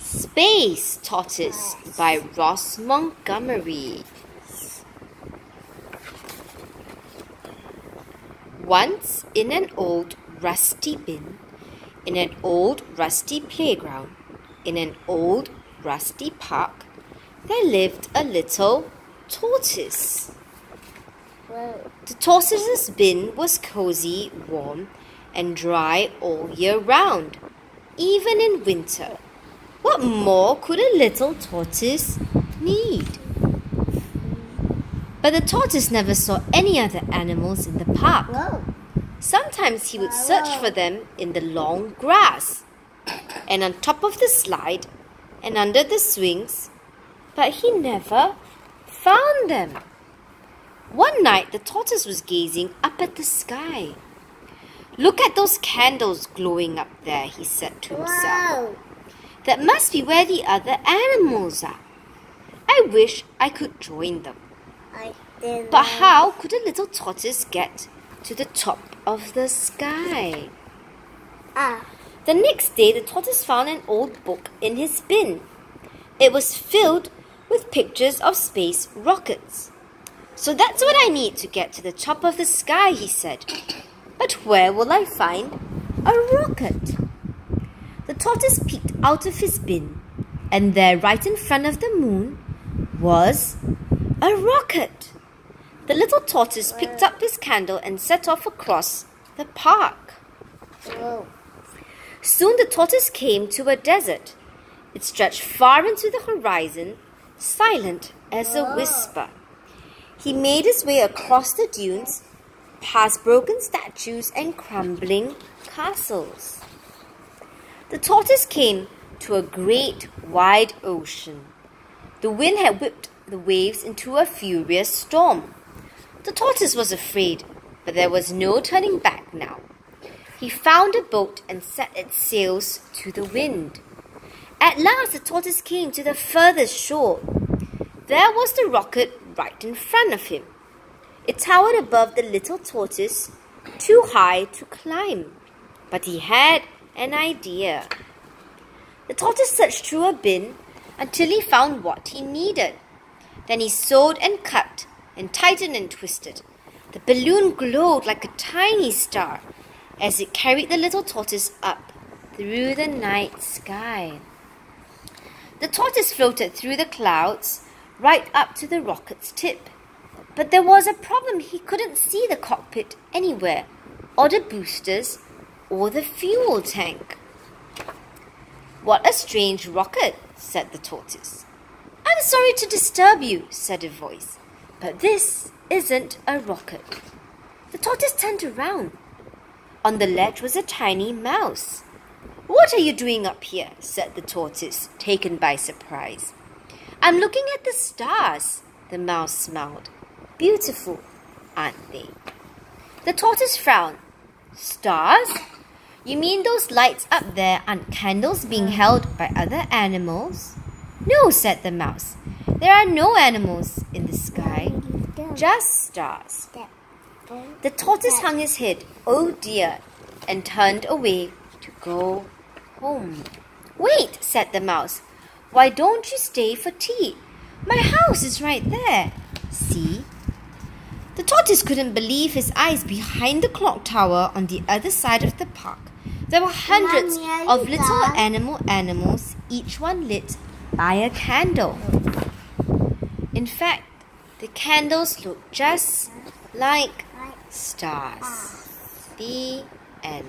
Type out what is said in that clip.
Space Tortoise by Montgomery. Once in an old rusty bin, in an old rusty playground, in an old rusty park, there lived a little tortoise. The tortoise's bin was cozy, warm, and dry all year round, even in winter. What more could a little tortoise need? But the tortoise never saw any other animals in the park. Sometimes he would search for them in the long grass, and on top of the slide, and under the swings, but he never found them. One night, the tortoise was gazing up at the sky. "Look at those candles glowing up there," he said to himself. "That must be where the other animals are. I wish I could join them." But how could a little tortoise get to the top of the sky? The next day, the tortoise found an old book in his bin. It was filled with pictures of space rockets. "So that's what I need to get to the top of the sky," he said. "But where will I find a rocket?" The tortoise peeked out of his bin, and there, right in front of the moon, was a rocket. The little tortoise picked up his candle and set off across the park. Soon the tortoise came to a desert. It stretched far into the horizon, silent as a whisper. He made his way across the dunes, past broken statues and crumbling castles. The tortoise came to a great wide ocean. The wind had whipped the waves into a furious storm. The tortoise was afraid, but there was no turning back now. He found a boat and set its sails to the wind. At last the tortoise came to the furthest shore. There was the rocket right in front of him. It towered above the little tortoise, too high to climb. But he had an idea. The tortoise searched through a bin until he found what he needed. Then he sewed and cut and tightened and twisted. The balloon glowed like a tiny star as it carried the little tortoise up through the night sky. The tortoise floated through the clouds right up to the rocket's tip. But there was a problem. He couldn't see the cockpit anywhere, or the boosters, or the fuel tank. "What a strange rocket," said the tortoise. "I'm sorry to disturb you," said a voice, "but this isn't a rocket." The tortoise turned around. On the ledge was a tiny mouse. "What are you doing up here?" said the tortoise, taken by surprise. "I'm looking at the stars," the mouse smiled. "Beautiful, aren't they?" The tortoise frowned. "Stars? You mean those lights up there aren't candles being held by other animals?" "No," said the mouse. "There are no animals in the sky, just stars." The tortoise hung his head, "Oh dear," and turned away to go home. "Wait," said the mouse. "Why don't you stay for tea? My house is right there. See?" The tortoise couldn't believe his eyes. Behind the clock tower on the other side of the park, there were hundreds of little animals, each one lit by a candle. In fact, the candles looked just like stars. The end.